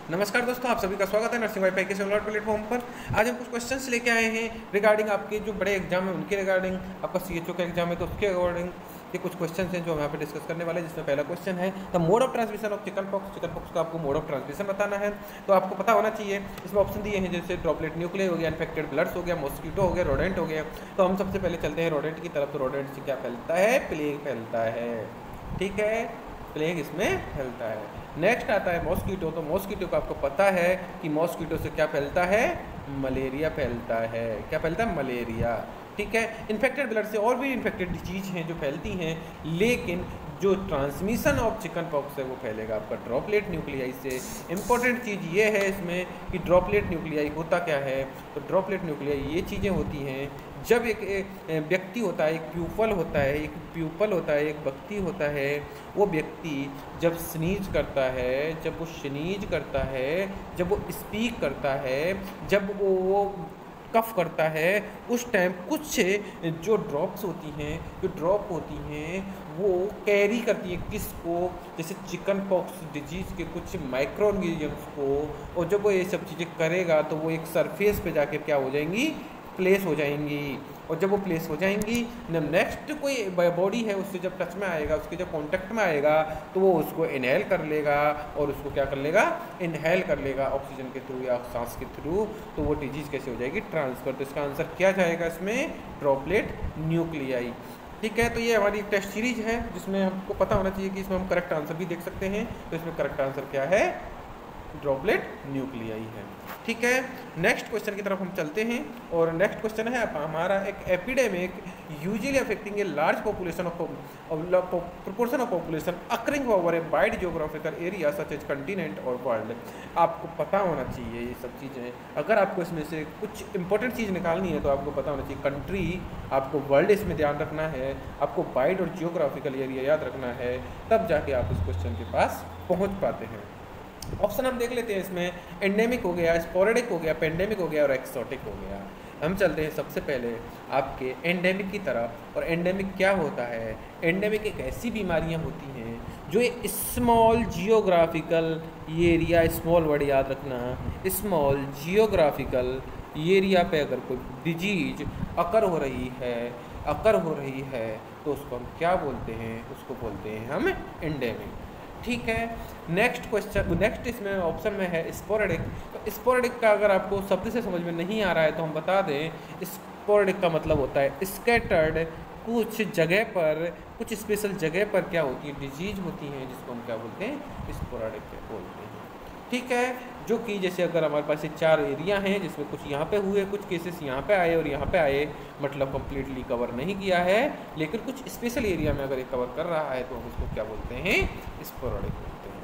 नमस्कार दोस्तों, आप सभी का स्वागत है नर्सिंग वाईफाई के सेलुलर प्लेटफॉर्म पर। आज हम कुछ क्वेश्चंस लेके आए हैं रिगार्डिंग आपके जो बड़े एग्जाम है उनके रिगार्डिंग। आपका सीएचओ का एग्जाम है तो उसके अकॉर्डिंग ये कुछ क्वेश्चंस हैं जो हम यहाँ पे डिस्कस करने वाले हैं। जिसमें पहला क्वेश्चन है the mode of transmission of chicken pox का आपको मोड ऑफ ट्रांसमिशन बताना है। तो आपको पता होना चाहिए, इसमें ऑप्शन दिए हैं जैसे ड्रॉपलेट न्यूक्लियर हो गया, इन्फेक्टेड ब्लड्स हो गया, मॉस्किटो हो गया, रोडेंट हो गया। तो हम सबसे पहले चलते हैं रोडेंट की तरफ। तो रोडेंट से क्या फैलता है? प्लेग फैलता है। ठीक है, प्लेग इसमें फैलता है। नेक्स्ट आता है मॉस्किटो। तो मॉस्किटो को आपको पता है कि मॉस्किटो से क्या फैलता है? मलेरिया फैलता है। क्या फैलता है? मलेरिया। ठीक है, इन्फेक्टेड ब्लड से और भी इन्फेक्टेड डिजीज हैं जो फैलती हैं, लेकिन जो ट्रांसमिशन ऑफ चिकन पॉक्स है वो फैलेगा आपका ड्रॉपलेट न्यूक्लियाई से। इंपॉर्टेंट चीज़ ये है इसमें कि ड्रॉपलेट न्यूक्लियाई होता क्या है। तो ड्रॉपलेट न्यूक्लियाई ये चीज़ें होती हैं जब एक व्यक्ति होता है, एक प्यूपल होता है, एक व्यक्ति होता है। वो व्यक्ति जब स्नीज करता है, जब वो स्नीज करता है, जब वो स्पीक करता है, जब वो कफ करता है, उस टाइम कुछ जो ड्रॉप्स होती हैं, जो ड्रॉप होती हैं वो कैरी करती है किसको? जैसे चिकन पॉक्स डिजीज़ के कुछ माइक्रो ऑर्गेनिजम्स को। और जब वो ये सब चीज़ें करेगा तो वो एक सरफेस पे जाके क्या हो जाएंगी? प्लेस हो जाएंगी। और जब वो प्लेस हो जाएंगी, नेक्स्ट कोई बॉडी है उससे जब टच में आएगा, उसके जब कांटेक्ट में आएगा तो वो उसको इनहेल कर लेगा। और उसको क्या कर लेगा? इनहेल कर लेगा ऑक्सीजन के थ्रू या सांस के थ्रू। तो वो डिजीज़ कैसे हो जाएगी? ट्रांसफ़र। तो इसका आंसर क्या जाएगा इसमें? Droplet nuclei. ठीक है, तो ये हमारी एक टेस्ट सीरीज है जिसमें हमको पता होना चाहिए कि इसमें हम करेक्ट आंसर भी देख सकते हैं। तो इसमें करेक्ट आंसर क्या है? ड्रॉपलेट न्यूक्लियाई है। ठीक है, नेक्स्ट क्वेश्चन की तरफ हम चलते हैं। और नेक्स्ट क्वेश्चन है हमारा एक epidemic usually affecting a large population of proportion of population occurring over a wide geographical area such as continent और वर्ल्ड। आपको पता होना चाहिए ये सब चीज़ें। अगर आपको इसमें से कुछ इंपॉर्टेंट चीज़ निकालनी है तो आपको पता होना चाहिए कंट्री, आपको वर्ल्ड इसमें ध्यान रखना है, आपको वाइड और जियोग्राफिकल एरिया याद रखना है, तब जाके आप इस क्वेश्चन के पास पहुँच पाते हैं। ऑप्शन हम देख लेते हैं इसमें। एंडेमिक हो गया, स्पोरेडिक हो गया, पेंडेमिक हो गया और एक्सोटिक हो गया। हम चलते हैं सबसे पहले आपके एंडेमिक की तरफ। और एंडेमिक क्या होता है? एंडेमिक एक ऐसी बीमारियां होती हैं जो एक small geographical area, small word याद रखना, स्मॉल जियोग्राफिकल एरिया पे अगर कोई डिजीज अकर हो रही है तो उसको हम क्या बोलते हैं? उसको बोलते हैं हम एंडेमिक। ठीक है, नेक्स्ट इसमें ऑप्शन में है स्पोरेडिक। तो स्पोरेडिक का अगर आपको शब्द से समझ में नहीं आ रहा है तो हम बता दें, स्पोरेडिक का मतलब होता है स्कैटर्ड। कुछ जगह पर, कुछ स्पेशल जगह पर क्या होती है? डिजीज होती हैं जिसको हम क्या बोलते हैं? स्पोरेडिक बोलते हैं। ठीक है, जो कि जैसे अगर हमारे पास ये 4 एरिया हैं जिसमें कुछ यहाँ पे हुए, कुछ केसेस यहाँ पे आए और यहाँ पे आए, मतलब कंप्लीटली कवर नहीं किया है, लेकिन कुछ स्पेशल एरिया में अगर ये कवर कर रहा है तो हम उसको क्या बोलते हैं? स्पोरेडिक बोलते हैं।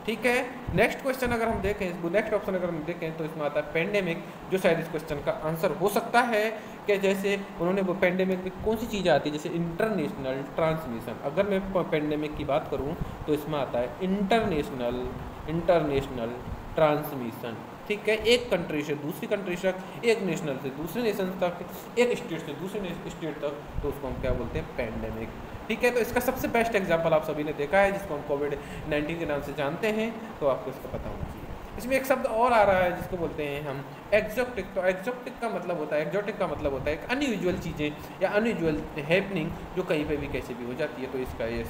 ठीक है, नेक्स्ट क्वेश्चन अगर हम देखें, नेक्स्ट ऑप्शन अगर हम देखें तो इसमें आता है पेंडेमिक, जो शायद इस क्वेश्चन का आंसर हो सकता है कि जैसे उन्होंने वो पेंडेमिक में कौन सी चीज़ आती है, जैसे इंटरनेशनल ट्रांसमिशन। अगर मैं पेंडेमिक की बात करूँ तो इसमें आता है इंटरनेशनल ट्रांसमिशन। ठीक है, एक कंट्री से दूसरी कंट्री तक, एक नेशनल से दूसरे नेशन तक, एक स्टेट से दूसरे स्टेट तक, तो उसको हम क्या बोलते हैं? पेंडेमिक। ठीक है, तो इसका सबसे बेस्ट एग्जांपल आप सभी ने देखा है जिसको हम कोविड-19 के नाम से जानते हैं, तो आपको इसका पता होना चाहिए। इसमें एक शब्द और आ रहा है जिसको बोलते हैं हम एक्जोटिक। तो एक्जोटिक का मतलब होता है एक अनयूजुअल चीज़ें या अनयूजुअल हैपनिंग जो कहीं पे भी कैसे भी हो जाती है। तो इसका ये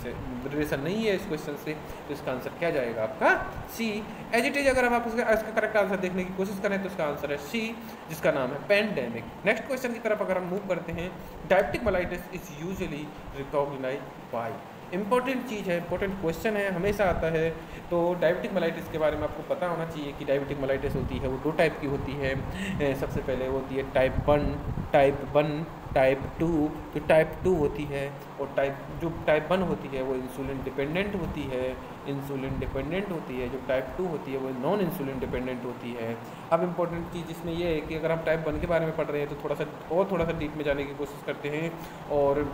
रिलेशन नहीं है इस क्वेश्चन से, तो इसका आंसर क्या जाएगा आपका? सी, एज इट इज। अगर हम आप इसका करेक्ट आंसर देखने की कोशिश करें तो इसका आंसर है सी, जिसका नाम है पेंडेमिक। नेक्स्ट क्वेश्चन की तरफ अगर हम मूव करते हैं, diabetic mellitus is usually recognised by. Important चीज़ है, इंपॉर्टेंट क्वेश्चन है, हमेशा आता है। तो डायबिटिक मेलाइटिस के बारे में आपको पता होना चाहिए कि डायबिटिक मेलाइटिस होती है वो 2 टाइप की होती है। सबसे पहले होती है टाइप 1, टाइप 2। जो टाइप 2 होती है और टाइप 1 होती है वो इंसुलिन डिपेंडेंट होती है। जो टाइप 2 होती है वो नॉन इंसुलिन डिपेंडेंट होती है। अब इंपॉर्टेंट चीज़ इसमें यह है कि अगर हम टाइप 1 के बारे में पढ़ रहे हैं तो थोड़ा सा डीप में जाने की कोशिश करते हैं। और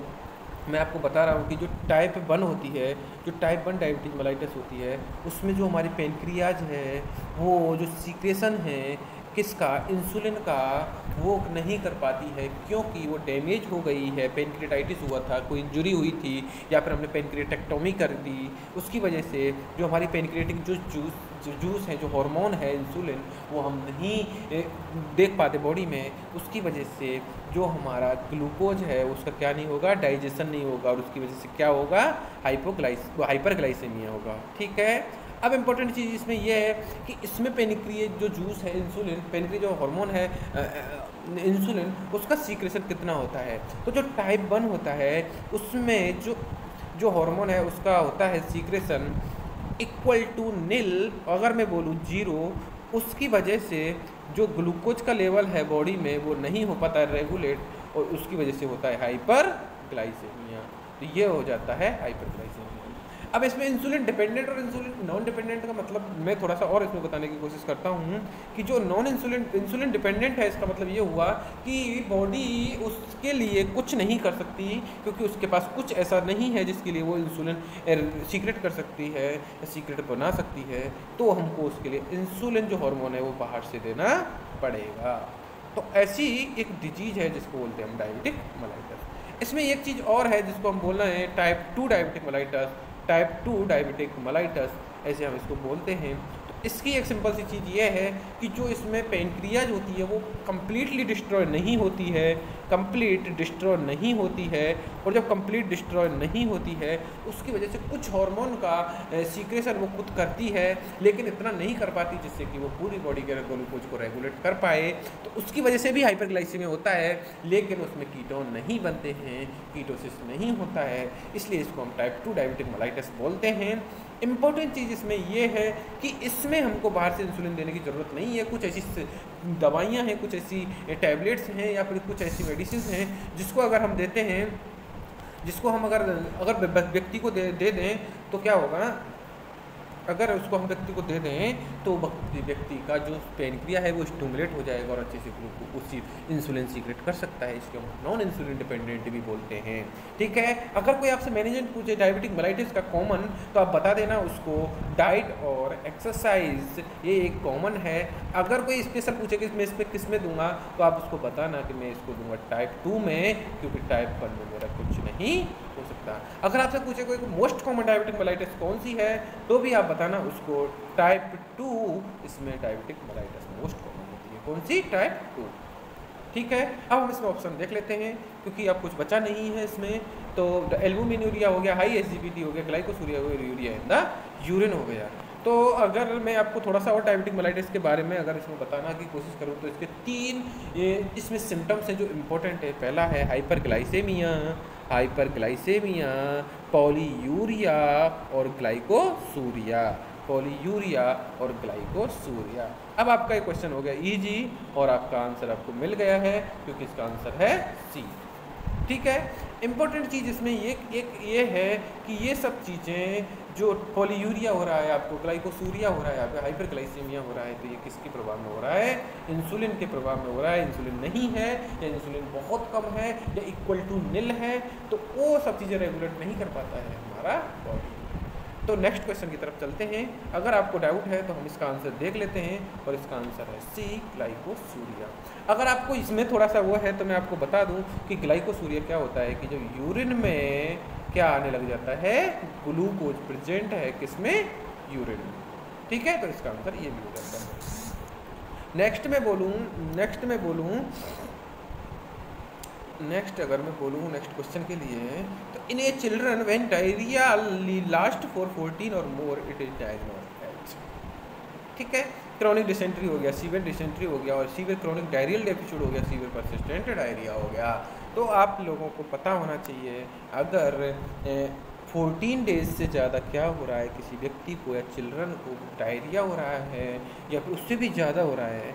मैं आपको बता रहा हूँ कि जो टाइप 1 होती है, जो टाइप 1 डायबिटीज मेलाइटिस होती है, उसमें जो हमारी पेनक्रियाज है वो जो सीक्रेशन है किसका, इंसुलिन का, वो नहीं कर पाती है क्योंकि वो डैमेज हो गई है, पेनक्रेटाइटिस हुआ था, कोई इंजरी हुई थी, या फिर हमने पेनक्रेटेक्टोमी कर दी, उसकी वजह से जो हमारी पेनक्रेटिक जूस है, जो हार्मोन है इंसुलिन, वो हम नहीं देख पाते बॉडी में, उसकी वजह से जो हमारा ग्लूकोज है उसका क्या नहीं होगा, डाइजेशन नहीं होगा, और उसकी वजह से क्या होगा, हाइपरग्लाइसेमिया होगा। ठीक है। अब इम्पोर्टेंट चीज़ इसमें यह है कि इसमें पेनक्रिएज जो जूस है इंसुलिन, पेनक्रिएज जो हार्मोन है इंसुलिन, उसका सीक्रेशन कितना होता है। तो जो टाइप 1 होता है उसमें जो हार्मोन है उसका होता है सीक्रेशन इक्वल टू नील, अगर मैं बोलूँ 0, उसकी वजह से जो ग्लूकोज का लेवल है बॉडी में वो नहीं हो पाता है रेगुलेट, और उसकी वजह से होता है हाइपरग्लाइसेमिया। तो ये हो जाता है हाइपरग्लाइसेमिया। अब इसमें इंसुलिन डिपेंडेंट और इंसुलिन नॉन डिपेंडेंट का मतलब मैं थोड़ा सा और इसमें बताने की कोशिश करता हूँ कि जो इंसुलिन डिपेंडेंट है, इसका मतलब ये हुआ कि बॉडी उसके लिए कुछ नहीं कर सकती क्योंकि उसके पास कुछ ऐसा नहीं है जिसके लिए वो इंसुलिन सीक्रेट कर सकती है, सीक्रेट बना सकती है, तो हमको उसके लिए इंसुलिन जो हार्मोन है वो बाहर से देना पड़ेगा। तो ऐसी एक डिजीज है जिसको बोलते हैं हम डायबिटिक मेलाइटस। इसमें एक चीज़ और है जिसको हम बोलना है type 2 diabetic mellitus, type 2 diabetic mellitus ऐसे हम इसको बोलते हैं। तो इसकी एक सिंपल सी चीज़ ये है कि जो इसमें पेनक्रियाज होती है वो कम्प्लीटली डिस्ट्रॉय नहीं होती है, और जब कंप्लीट डिस्ट्रॉय नहीं होती है उसकी वजह से कुछ हार्मोन का सीक्रेशन वो खुद करती है, लेकिन इतना नहीं कर पाती जिससे कि वो पूरी बॉडी के ग्लूकोज को रेगुलेट कर पाए। तो उसकी वजह से भी हाइपरग्लाइसेमिया होता है, लेकिन उसमें कीटोन नहीं बनते हैं, कीटोसिस नहीं होता है, इसलिए इसको हम टाइप 2 डायबिटिक मेलाइटस बोलते हैं। इम्पॉर्टेंट चीज़ इसमें यह है कि इसमें हमको बाहर से इंसुलिन देने की ज़रूरत नहीं है। कुछ ऐसी दवाइयाँ हैं, कुछ ऐसी टैबलेट्स हैं, या फिर कुछ ऐसी मेडिसिन हैं जिसको अगर हम देते हैं, जिसको हम अगर व्यक्ति को दे दें तो क्या होगा ना, अगर उसको हम व्यक्ति को दे दें तो व्यक्ति का जो पेनक्रिया है वो स्टिमुलेट हो जाएगा और अच्छे से उसी इंसुलिन सीक्रेट कर सकता है। इसको हम नॉन इंसुलिन डिपेंडेंट भी बोलते हैं। ठीक है। अगर कोई आपसे मैनेजमेंट पूछे डायबिटिक मेलाइटिस का कॉमन, तो आप बता देना उसको डाइट और एक्सरसाइज, ये एक कॉमन है। अगर कोई स्पेशल पूछे कि मैं इस पर किस में दूंगा, तो आप उसको बताना कि मैं इसको दूंगा टाइप 2 में, क्योंकि टाइप 1 में मेरा कुछ नहीं हो सकता। अगर आपसे पूछे कोई मोस्ट कॉमन डायबिटिक मेलाइटिस कौन सी है, तो भी आप बताना उसको टाइप 2, इसमें डायबिटिक मेलाइटिस मोस्ट कॉमन होती है। कौन सी? टाइप 2। ठीक है। अब हम इसमें ऑप्शन देख लेते हैं क्योंकि अब कुछ बचा नहीं है इसमें। तो एल्बुमिनुरिया हो गया, हाई एसजीपीटी हो गया, ग्लाइकोसूरिया हो गया, यूरिया इन द यूरिन हो गया। तो अगर मैं आपको थोड़ा सा और डायबिटिक मेलाइटिस के बारे में अगर इसमें बताना की कोशिश करूँ तो इसके 3 इसमें सिम्टम्स हैं जो इम्पोर्टेंट है। पहला है हाइपरग्लाइसेमिया, पॉलीयूरिया और ग्लाइकोसूरिया। अब आपका एक क्वेश्चन हो गया इजी और आपका आंसर आपको मिल गया है क्योंकि इसका आंसर है सी। ठीक है। इम्पोर्टेंट चीज़ इसमें ये है कि ये सब चीज़ें जो पॉलीयूरिया हो रहा है आपको, ग्लाइकोसूरिया हो रहा है आपका, हाइपरग्लाइसेमिया हो रहा है, तो ये किसके प्रभाव में हो रहा है? इंसुलिन के प्रभाव में हो रहा है। इंसुलिन नहीं है या इंसुलिन बहुत कम है या इक्वल टू नील है, तो वो सब चीज़ें रेगुलेट नहीं कर पाता है हमारा बॉडी। तो नेक्स्ट क्वेश्चन की तरफ चलते हैं। अगर आपको डाउट है तो हम इसका आंसर देख लेते हैं और इसका आंसर है सी, ग्लाइकोसूरिया। अगर आपको इसमें थोड़ा सा वो है तो मैं आपको बता दूं कि ग्लाइकोसूरिया क्या होता है कि जब यूरिन में क्या आने लग जाता है, ग्लूकोज प्रेजेंट है किसमें? यूरिन में। ठीक है। तो इसका आंसर ये भी हो जाता है। नेक्स्ट अगर मैं बोलूँ नेक्स्ट क्वेश्चन के लिए, तो in a children when diarrhoea last for 14 और more it is diagnosed as. ठीक है। क्रॉनिक डिसेंट्री हो गया, सीवियर डिसेंट्री हो गया, और सीवियर क्रॉनिक डायरियल डेफिसिट हो गया, सीवियर परसिस्टेंट डायरिया हो गया। तो आप लोगों को पता होना चाहिए अगर 14 डेज से ज़्यादा क्या हो रहा है किसी व्यक्ति को या चिल्ड्रन को डायरिया हो रहा है या फिर उससे भी ज़्यादा हो रहा है,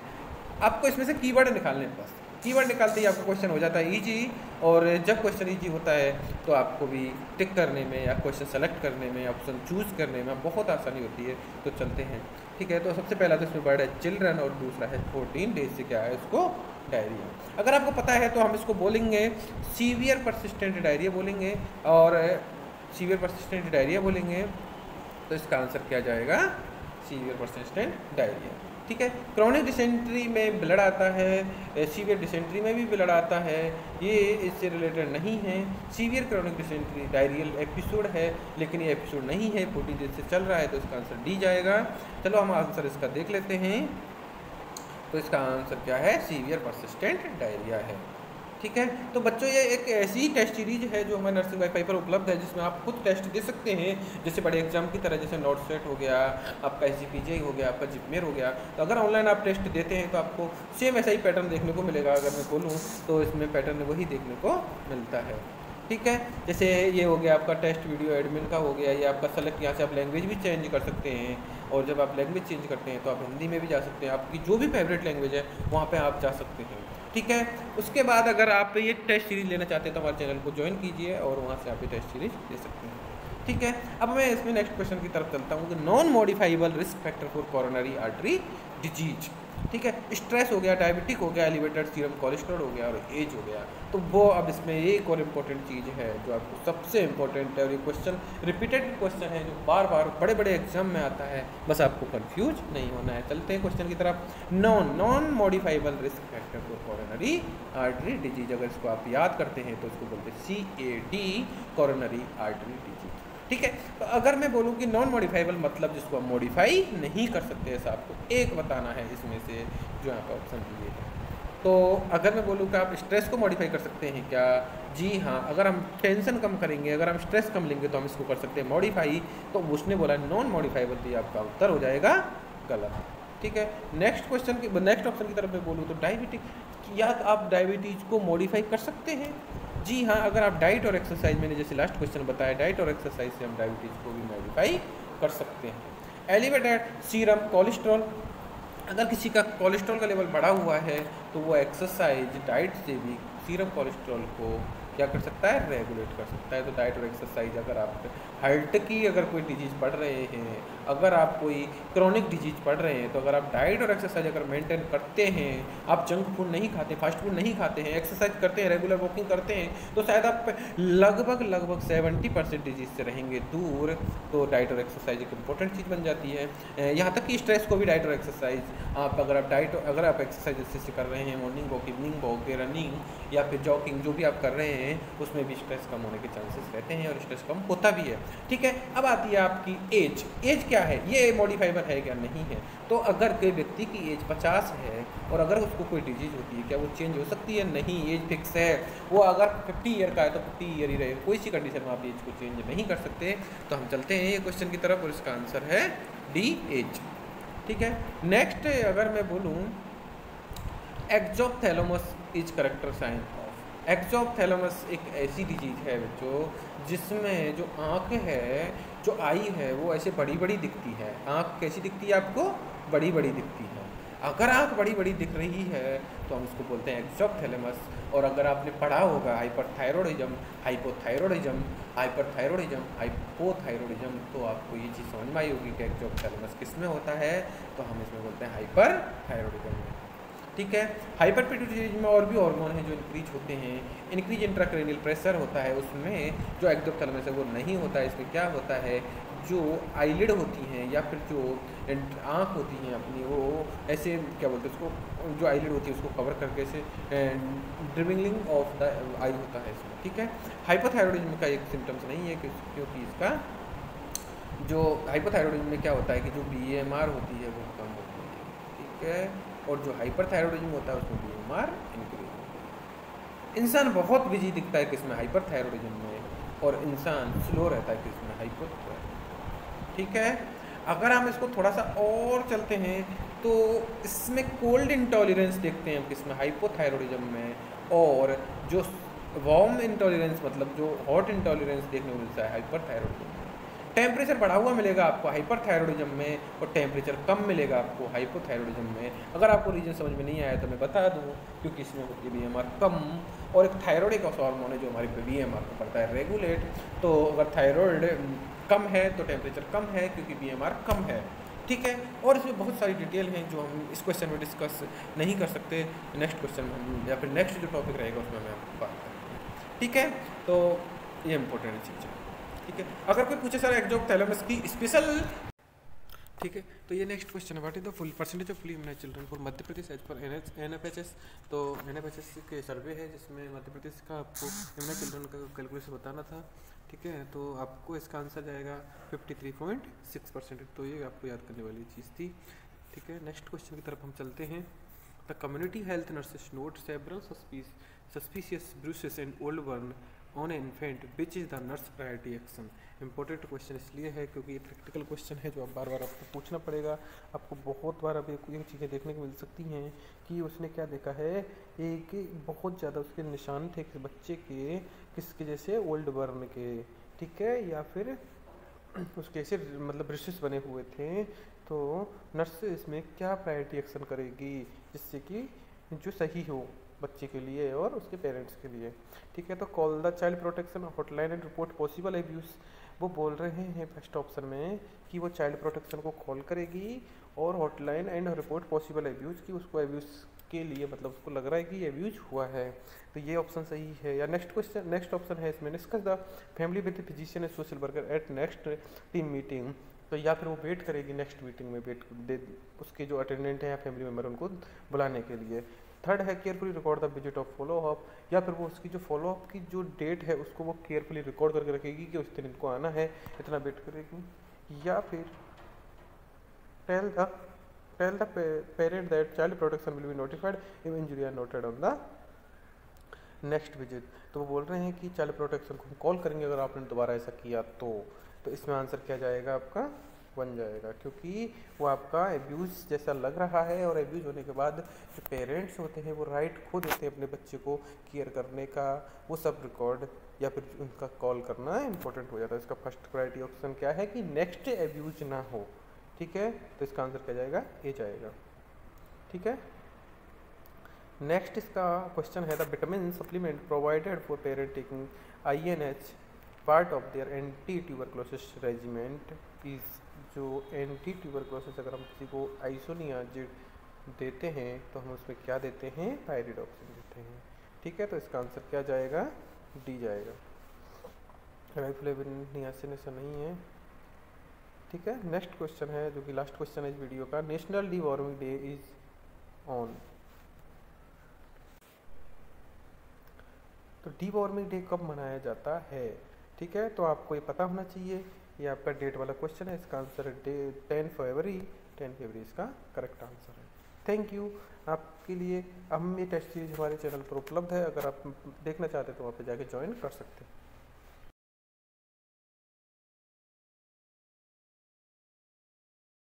आपको इसमें से कीवर्ड निकालने हैं। बस कीवर्ड निकालते ही आपका क्वेश्चन हो जाता है इजी। और जब क्वेश्चन इजी होता है तो आपको भी टिक करने में या क्वेश्चन सेलेक्ट करने में, ऑप्शन चूज़ करने में बहुत आसानी होती है। तो चलते हैं। ठीक है। तो सबसे पहला तो इसमें वर्ड है चिल्ड्रन और दूसरा है 14 डेज से क्या है उसको डायरिया। अगर आपको पता है तो हम इसको बोलेंगे सीवियर परसिस्टेंट डायरिया बोलेंगे, और सीवियर परसिस्टेंट डायरिया बोलेंगे तो इसका आंसर क्या जाएगा? Severe persistent diarrhoea. ठीक है, क्रॉनिक डिसेंट्री में ब्लड आता है, सीवियर डिसेंट्री में भी ब्लड आता है, ये इससे रिलेटेड नहीं है। Severe chronic dysentery diarrhoeal episode है, लेकिन ये एपिसोड नहीं है, 40 दिन से चल रहा है, तो इसका आंसर डी जाएगा। चलो हम आंसर इसका देख लेते हैं। तो इसका आंसर क्या है, सीवियर परसिस्टेंट डायरिया है। ठीक है, तो बच्चों ये एक ऐसी टेस्ट सीरीज है जो हमारे नर्सिंग वाईफाई पर उपलब्ध है, जिसमें आप खुद टेस्ट दे सकते हैं, जैसे बड़े एग्जाम की तरह, जैसे नॉट सेट हो गया, आपका SGPGI हो गया, आपका जिपमेर हो गया। तो अगर ऑनलाइन आप टेस्ट देते हैं तो आपको सेम ऐसा ही पैटर्न देखने को मिलेगा। अगर मैं बोलूँ तो इसमें पैटर्न वही देखने को मिलता है। ठीक है, जैसे ये हो गया आपका टेस्ट वीडियो एडमिन का हो गया, ये आपका सेलेक्ट, यहाँ से आप लैंग्वेज भी चेंज कर सकते हैं, और जब आप लैंग्वेज चेंज करते हैं तो आप हिंदी में भी जा सकते हैं, आपकी जो भी फेवरेट लैंग्वेज है वहाँ पे आप जा सकते हैं। ठीक है, उसके बाद अगर आप ये टेस्ट सीरीज लेना चाहते हैं तो हमारे चैनल को ज्वाइन कीजिए और वहाँ से आप ये टेस्ट सीरीज ले सकते हैं। ठीक है, अब मैं इसमें नेक्स्ट क्वेश्चन की तरफ चलता हूँ कि non modifiable risk factor for coronary artery disease. ठीक है, स्ट्रेस हो गया, डायबिटिक हो गया, एलिवेटेड सीरम कोलेस्ट्रॉल हो गया और एज हो गया। तो वो अब इसमें एक और इम्पोर्टेंट चीज़ है जो आपको सबसे इम्पोर्टेंट है, और ये क्वेश्चन रिपीटेड क्वेश्चन है जो बार बार बड़े बड़े एग्जाम में आता है, बस आपको कंफ्यूज नहीं होना है। चलते हैं क्वेश्चन की तरफ। Non modifiable risk factor for coronary artery disease, अगर इसको आप याद करते हैं तो इसको बोलते हैं CAD, कोरोनरी आर्टरी डिजीज। ठीक है, तो अगर मैं बोलूँ कि नॉन मॉडिफाइबल मतलब जिसको आप मॉडिफाई नहीं कर सकते, ऐसा आपको एक बताना है इसमें से जो यहाँ पर ऑप्शन दिए हैं। तो अगर मैं बोलूँ कि आप स्ट्रेस को मॉडिफाई कर सकते हैं क्या, जी हाँ, अगर हम टेंशन कम करेंगे, अगर हम स्ट्रेस कम लेंगे तो हम इसको कर सकते हैं मॉडिफाई। तो उसने बोला नॉन मॉडिफाइबल, तो ये आपका उत्तर हो जाएगा गलत। ठीक है, नेक्स्ट ऑप्शन की तरफ मैं बोलूँ तो डायबिटिक, क्या आप डायबिटीज़ को मॉडिफाई कर सकते हैं? जी हाँ, अगर आप डाइट और एक्सरसाइज, मैंने जैसे लास्ट क्वेश्चन बताया, डाइट और एक्सरसाइज से हम डायबिटीज़ को भी मॉडिफाई कर सकते हैं। एलिवेटेड सीरम कोलेस्ट्रॉल, अगर किसी का कोलेस्ट्रॉल का लेवल बढ़ा हुआ है तो वो एक्सरसाइज डाइट से भी सीरम कोलेस्ट्रॉल को क्या कर सकता है, रेगुलेट कर सकता है। तो डाइट और एक्सरसाइज, अगर आप हार्ट की अगर कोई डिजीज़ पढ़ रहे हैं, अगर आप कोई क्रॉनिक डिजीज़ पढ़ रहे हैं, तो अगर आप डाइट और एक्सरसाइज अगर मेंटेन करते हैं, आप जंक फूड नहीं खाते, फास्ट फूड नहीं खाते हैं, एक्सरसाइज करते हैं, रेगुलर वॉकिंग करते हैं, तो शायद आप लगभग 70% डिजीज़ से रहेंगे दूर। तो डाइट और एक्सरसाइज एक इंपॉर्टेंट चीज़ बन जाती है। यहाँ तक कि स्ट्रेस को भी डाइट और एक्सरसाइज, अगर आप एक्सरसाइज अच्छे से कर रहे हैं, morning walk, evening walk, running या फिर जॉगिंग, जो भी आप कर रहे हैं, उसमें भी स्ट्रेस कम होने के चांसेस रहते हैं और स्ट्रेस कम होता भी है। ठीक है, अब आती है आपकी एज क्या है, ये मॉडिफाइबल है क्या, नहीं है। तो अगर कोई व्यक्ति की एज 50 है और अगर उसको कोई डिजीज होती है, क्या वो चेंज हो सकती है? नहीं, एज फिक्स है। वो अगर 50 ईयर का है तो 50 ईयर ही रहे, कोई सी कंडीशन में आप एज को चेंज नहीं कर सकते। तो हम चलते हैं ये क्वेश्चन की तरफ और इसका आंसर है डी, एज। ठीक है, नेक्स्ट अगर मैं बोलूँ एक्सोप्थैलेमस इज कैरेक्टर साइन ऑफ, एक्सोप्थैलेमस एक ऐसी डिजीज है बच्चों जिसमें जो आँख है, जो आई है, वो ऐसे बड़ी बड़ी दिखती है। आँख कैसी दिखती है आपको? बड़ी बड़ी दिखती है। अगर आँख बड़ी बड़ी दिख रही है तो हम इसको बोलते हैं एक्सोप्थैलेमस। और अगर आपने पढ़ा होगा हाइपरथायरॉयडिज्म, हाइपोथायरॉयडिज्म, हाइपरथायरॉयडिज्म, हाइपोथायरॉयडिज्म, तो आपको ये चीज़ समझ में आई होगी कि एक्सोप्थैलेमस किस में होता है। तो हम इसमें बोलते हैं हाइपरथायरॉयडिज्म में। ठीक है, हाइपरपिट्यूटरी में और भी हार्मोन हैं जो इंक्रीज होते हैं। इंक्रीज इंट्राक्रैनियल प्रेशर होता है, उसमें जो एक्सोप्थैलेमस है वो नहीं होता है। इसमें क्या होता है, जो आईलिड होती हैं या फिर जो आँख होती हैं अपनी, वो ऐसे क्या बोलते हैं उसको, जो आईलिड होती है उसको कवर करके ऐसे ड्रिमिंगलिंग ऑफ द आई होता है इसमें। ठीक है, हाइपोथायरॉयडिज्म का एक सिम्टम्स नहीं है क्योंकि इसका जो हाइपोथायरॉयडिज्म में क्या होता है कि जो BMR होती है वो कम होती है। ठीक है, और जो हाइपरथायरॉयडिज्म होता है उसमें BMR इंक्रीज होती है। इंसान बहुत बिजी दिखता है किसमें, हाइपरथायरॉयडिज्म में, और इंसान स्लो रहता है किसमें, हाइपोथायरॉयडिज्म। ठीक है, अगर हम इसको थोड़ा सा और चलते हैं तो इसमें कोल्ड इंटॉलरेंस देखते हैं हम किसमें, हाइपोथायरॉयडिज्म में। और जो वार्म इंटॉलरेंस मतलब जो हॉट इंटॉलरेंस देखने को मिलता है हाइपरथायरॉयडिज्म में। टेम्परेचर बढ़ा हुआ मिलेगा आपको हाइपरथायरॉयडिज्म में और टेम्परेचर कम मिलेगा आपको हाइपोथायरॉयडिज्म में। अगर आपको रीजन समझ में नहीं आया तो मैं बता दूं, क्योंकि इसमें होती है BMR कम, और एक थायराइड एक हार्मोन है जो हमारी BMR को करता है रेगुलेट। तो अगर थायराइड कम है तो टेम्परेचर कम है क्योंकि BMR कम है। ठीक है, और इसमें बहुत सारी डिटेल हैं जो हम इस क्वेश्चन में डिस्कस नहीं कर सकते। नेक्स्ट क्वेश्चन में हम या फिर नेक्स्ट जो टॉपिक रहेगा उसमें मैं आपको बात करेंगे। ठीक है, तो ये इंपॉर्टेंट चीज़ है। ठीक है, अगर कोई पूछे सर एक्सोप्थैलेमस की स्पेशल ठीक है, तो ये नेक्स्ट क्वेश्चन है, what is the full percentage of fully immunised children for Madhya Pradesh as पर NFHS। तो NFHS के सर्वे है जिसमें मध्य प्रदेश का आपको इम्यूनाइज्ड चिल्ड्रन का कैलकुलेशन बताना था। ठीक है, तो आपको इसका आंसर जाएगा 53.6%। तो ये आपको याद करने वाली चीज़ थी। ठीक है, नेक्स्ट क्वेश्चन की तरफ हम चलते हैं। The community health nurses note several suspicious bruises and old burn on infant which is the nurse priority action. Important question इसलिए है क्योंकि ये प्रैक्टिकल क्वेश्चन है जो आप बार बार आपको पूछना पड़ेगा। आपको बहुत बार अभी ये चीज़ें देखने को मिल सकती हैं कि उसने क्या देखा है, एक बहुत ज़्यादा उसके निशान थे किसी बच्चे के, किसके जैसे ओल्ड बर्न के, ठीक है, या फिर उसके ऐसे मतलब ब्रशेस बने हुए थे। तो नर्स इसमें क्या प्रायोरिटी एक्शन करेगी जिससे कि जो सही हो बच्चे के लिए और उसके पेरेंट्स के लिए। ठीक है, तो call the child protection hotline and report possible abuse. वो बोल रहे हैं फर्स्ट ऑप्शन में कि वो चाइल्ड प्रोटेक्शन को कॉल करेगी और hotline and report possible abuse की उसको एब्यूज़ के लिए मतलब उसको लग रहा है कि एब्यूज हुआ है, तो ये ऑप्शन सही है। या नेक्स्ट ऑप्शन है इसमें discuss the family with physician and social worker eight next team meeting. तो या फिर वो वेट करेगी नेक्स्ट मीटिंग में, उसके जो अटेंडेंट हैं या फैमिली मेम्बर उनको बुलाने के लिए। थर्ड है carefully record the visit of follow up, या फिर वो उसकी जो फॉलो अप की जो डेट है उसको वो केयरफुली रिकॉर्ड करके रखेगी कि उस दिन इनको आना है, इतना वेट करेगी। या फिर tell the parent that child protection will be notified if injury are noted on the next visit. तो वो बोल रहे हैं कि चाइल्ड प्रोटेक्शन को हम कॉल करेंगे अगर आपने दोबारा ऐसा किया तो इसमें आंसर क्या जाएगा आपका, बन जाएगा, क्योंकि वो आपका एब्यूज़ जैसा लग रहा है। और एब्यूज़ होने के बाद जो पेरेंट्स होते हैं वो राइट खो देते हैं अपने बच्चे को केयर करने का, वो सब रिकॉर्ड या फिर उनका कॉल करना इंपॉर्टेंट हो जाता है। इसका फर्स्ट प्रायोरिटी ऑप्शन क्या है कि नेक्स्ट एब्यूज ना हो। ठीक है, तो इसका आंसर क्या जाएगा, ए जाएगा। ठीक है, नेक्स्ट इसका क्वेश्चन है the vitamin supplement provided for parent taking INH part of their anti tuberculosis regiment is. जो एंटी ट्यूबरक्लोसिस अगर हम किसी को आइसोनियाजिड देते हैं तो हम उसमें क्या देते हैं, पायरिडॉक्सिन देते हैं। ठीक है, तो इसका आंसर क्या जाएगा, डी जाएगा। राइफ्लेविन नियासिन ऐसा नहीं है। ठीक है, नेक्स्ट क्वेश्चन है जो कि लास्ट क्वेश्चन है इस वीडियो का। National D warming day is on. तो डी वार्मिंग डे कब मनाया जाता है। ठीक है, तो आपको ये पता होना चाहिए, ये आपका डेट वाला क्वेश्चन है। इसका आंसर है 10 फरवरी। 10 फरवरी इसका करेक्ट आंसर है। थैंक यू आपके लिए। हम ये टेस्ट सीरीज हमारे चैनल पर उपलब्ध है, अगर आप देखना चाहते हैं तो वहाँ पे जाके ज्वाइन कर सकते हैं।